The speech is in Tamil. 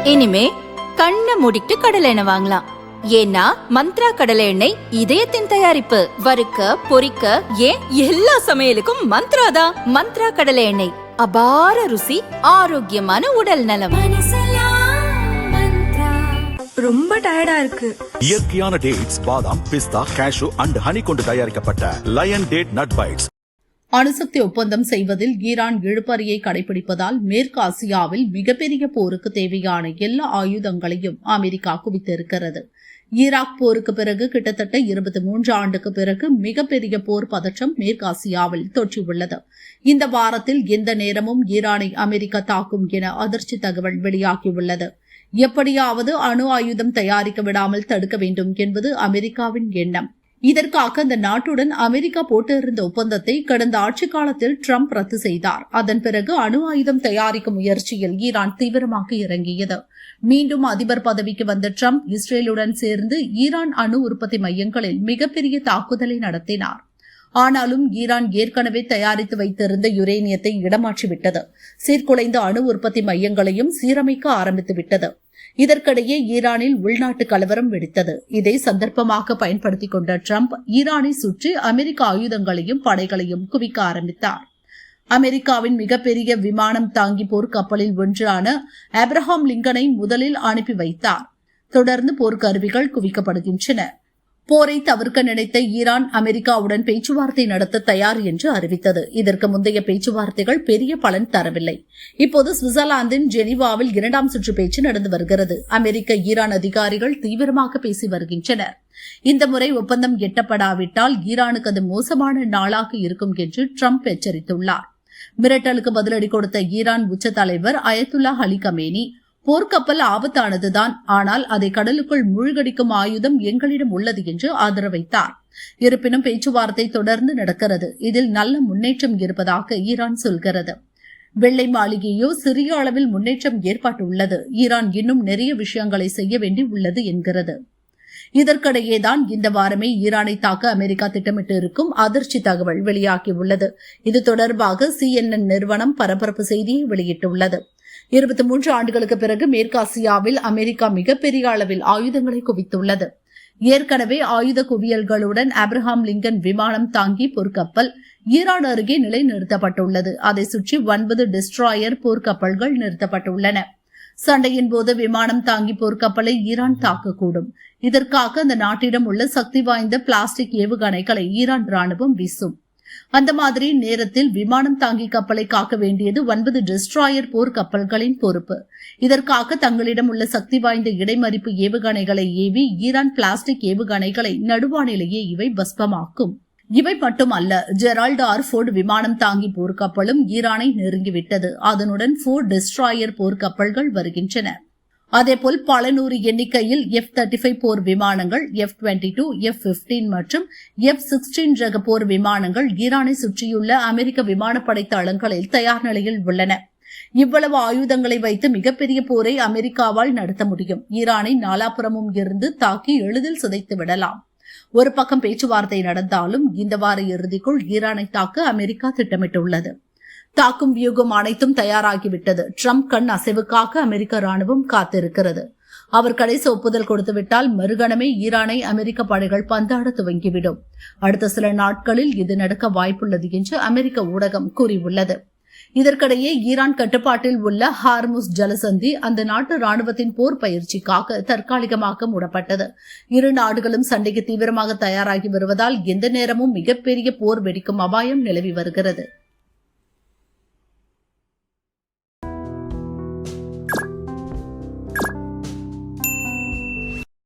இனிமே கண்ணை மூடிட்டு கடலை எண்ணெய் வாங்கலாம். ஏன்னா மந்த்ரா கடலை எண்ணெய் இதயத்தின் தயாரிப்பு. வறுக்க பொரிக்க ஏன் எல்லா சமையலுக்கும் மந்த்ரா தான். மந்த்ரா கடலை எண்ணெய், அபார ருசி, ஆரோக்கியமான உடல் நலம். ரொம்ப டயர்டா இருக்கு. இயற்கையான டேட்ஸ், பாதாம், பிஸ்தா, கேஷு அண்ட் ஹனி கொண்டு தயாரிக்கப்பட்ட லயன் டேட் நட் பைட்ஸ். அணுசக்தி ஒப்பந்தம் செய்வதில் ஈரான் இழுபறியை கடைபிடிப்பதால் மேற்கு ஆசியாவில் மிகப்பெரிய போருக்கு தேவையான எல்லா ஆயுதங்களையும் அமெரிக்கா குவித்திருக்கிறது. ஈராக் போருக்கு பிறகு கிட்டத்தட்ட 23 ஆண்டுக்கு பிறகு மிகப்பெரிய போர் பதற்றம் மேற்காசியாவில் தொற்றியுள்ளது. இந்த வாரத்தில் எந்த நேரமும் ஈரானை அமெரிக்கா தாக்கும் என அதிர்ச்சி தகவல் வெளியாகியுள்ளது. எப்படியாவது அணு ஆயுதம் தயாரிக்க விடாமல் தடுக்க வேண்டும் என்பது அமெரிக்காவின் எண்ணம். இதற்காக அந்த நாட்டுடன் அமெரிக்கா போட்டிருந்த ஒப்பந்தத்தை கடந்த ஆட்சி காலத்தில் ட்ரம்ப் ரத்து செய்தார். அதன் பிறகு அணு ஆயுதம் தயாரிக்கும் முயற்சியில் ஈரான் தீவிரமாக இறங்கியது. மீண்டும் அதிபர் பதவிக்கு வந்த ட்ரம்ப் இஸ்ரேலுடன் சேர்ந்து ஈரான் அணு உற்பத்தி மையங்களில் மிகப்பெரிய தாக்குதலை நடத்தினார். ஆனாலும் ஈரான் ஏற்கனவே தயாரித்து வைத்திருந்த யுரேனியத்தை இடமாற்றிவிட்டது. சீர்குலைந்த அணு உற்பத்தி மையங்களையும் சீரமைக்க ஆரம்பித்துவிட்டது. இதற்கிடையே ஈரானில் உள்நாட்டு கலவரம் வெடித்தது. இதை சந்தர்ப்பமாக பயன்படுத்திக் கொண்ட ட்ரம்ப் ஈரானை சுற்றி அமெரிக்க ஆயுதங்களையும் படைகளையும் குவிக்க ஆரம்பித்தார். அமெரிக்காவின் மிகப்பெரிய விமானம் தாங்கி போர் கப்பலில் ஒன்றான ஆப்ரஹாம் லிங்கனை முதலில் அனுப்பி வைத்தார். தொடர்ந்து போர்க்கருவிகள் குவிக்கப்படுகின்றன. போரை தவிர்க்க நினைத்த ஈரான் அமெரிக்காவுடன் பேச்சுவார்த்தை நடத்த தயார் என்று அறிவித்தது. இதற்கு முந்தைய பேச்சுவார்த்தைகள் பெரிய பலன் தரவில்லை. இப்போது சுவிட்சர்லாந்தின் ஜெனீவாவில் 2ஆம் சுற்று பேச்சு நடந்து வருகிறது. அமெரிக்க ஈரான் அதிகாரிகள் தீவிரமாக பேசி வருகின்றனர். இந்த முறை ஒப்பந்தம் எட்டப்படாவிட்டால் ஈரானுக்கு அது மோசமான நாளாக இருக்கும் என்று ட்ரம்ப் எச்சரித்துள்ளார். மிரட்டலுக்கு பதிலடி கொடுத்த ஈரான் உச்ச தலைவர் அயத்துல்லா அலி கமேனி, போர்க்கப்பல் ஆபத்தானதுதான், ஆனால் அதை கடலுக்குள் மூழ்கடிக்கும் ஆயுதம் எங்களிடம் உள்ளது என்று ஆதரவைத்தார். இருப்பினும் பேச்சுவார்த்தை தொடர்ந்து நடக்கிறது. இதில் நல்ல முன்னேற்றம் இருப்பதாக ஈரான் சொல்கிறது. வெள்ளை மாளிகையோ சிறிய அளவில் முன்னேற்றம் ஏற்பட்டுள்ளது. ஈரான் இன்னும் நிறைய விஷயங்களை செய்ய வேண்டி உள்ளது என்கிறது. இதற்கிடையேதான் இந்த வாரமே ஈரானை தாக்க அமெரிக்கா திட்டமிட்டு இருக்கும் அதிர்ச்சி தகவல் வெளியாகியுள்ளது. இது தொடர்பாக CNN நிறுவனம் பரபரப்பு செய்தியை வெளியிட்டுள்ளது. 23 ஆண்டுகளுக்கு பிறகு மேற்காசியாவில் அமெரிக்கா மிகப்பெரிய அளவில் ஆயுதங்களை குவித்துள்ளது. ஏற்கனவே ஆயுத குவியல்களுடன் ஆப்ரஹாம் லிங்கன் விமானம் தாங்கி போர்க்கப்பல் ஈரான் அருகே நிலைநிறுத்தப்பட்டுள்ளது. அதை சுற்றி 9 டிஸ்ட்ராயர் போர்க்கப்பல்கள் நிறுத்தப்பட்டுள்ளன. சண்டையின் போது விமானம் தாங்கி போர்க்கப்பலை ஈரான் தாக்கக்கூடும். இதற்காக அந்த நாட்டிடம் உள்ள சக்தி வாய்ந்த பிளாஸ்டிக் ஏவுகணைகளை ஈரான் ராணுவம் வீசும். அந்த மாதிரி நேரத்தில் விமானம் தாங்கி கப்பலை காக்க வேண்டியது 9 டிஸ்ட்ராயர் போர் கப்பல்களின் பொறுப்பு. இதற்காக தங்களிடம் உள்ள சக்தி வாய்ந்த இடைமறிப்பு ஏவுகணைகளை ஏவி ஈரான் பிளாஸ்டிக் ஏவுகணைகளை நடுவானிலேயே இவை பஸ்பமாக்கும். இவை மட்டுமல்ல, ஜெரால்ட் ஆர் ஃபோர்டு விமானம் தாங்கி போர்க்கப்பலும் ஈரானை நெருங்கிவிட்டது. அதனுடன் 4 டிஸ்ட்ராயர் போர்க்கப்பல்கள் வருகின்றன. அதேபோல் பல நூறு எண்ணிக்கையில் F-35 போர் விமானங்கள், F-22, F-15 மற்றும் F-16 ரக போர் விமானங்கள் ஈரானை சுற்றியுள்ள அமெரிக்க விமானப்படை தளங்களில் தயார் நிலையில் உள்ளன. இவ்வளவு ஆயுதங்களை வைத்து மிகப்பெரிய போரை அமெரிக்காவால் நடத்த முடியும். ஈரானை நாலாபுறமும் இருந்து தாக்கி எளிதில் சிதைத்து விடலாம். ஒரு பக்கம் பேச்சுவார்த்தை நடந்தாலும் இந்த வார இறுதிக்குள் ஈரானை தாக்க அமெரிக்கா திட்டமிட்டுள்ளது. தாக்கும் வியூகம் அனைத்தும் தயாராகிவிட்டது. ட்ரம்ப் கண் அசைவுக்காக அமெரிக்க ராணுவம் காத்திருக்கிறது. அவர் கடைசி ஒப்புதல் கொடுத்துவிட்டால் மறுகணமே ஈரானை அமெரிக்க படைகள் பந்தாட துவங்கிவிடும். அடுத்த சில நாட்களில் இது நடக்க வாய்ப்புள்ளது என்று அமெரிக்க ஊடகம் கூறியுள்ளது. இதற்கிடையே ஈரான் கட்டுப்பாட்டில் உள்ள ஹார்முஸ் ஜலசந்தி அந்த நாட்டு ராணுவத்தின் போர் பயிற்சிக்காக தற்காலிகமாக மூடப்பட்டது. இரு நாடுகளும் சண்டைக்கு தீவிரமாக தயாராகி வருவதால் எந்த நேரமும் மிகப்பெரிய போர் வெடிக்கும் அபாயம் நிலவி வருகிறது.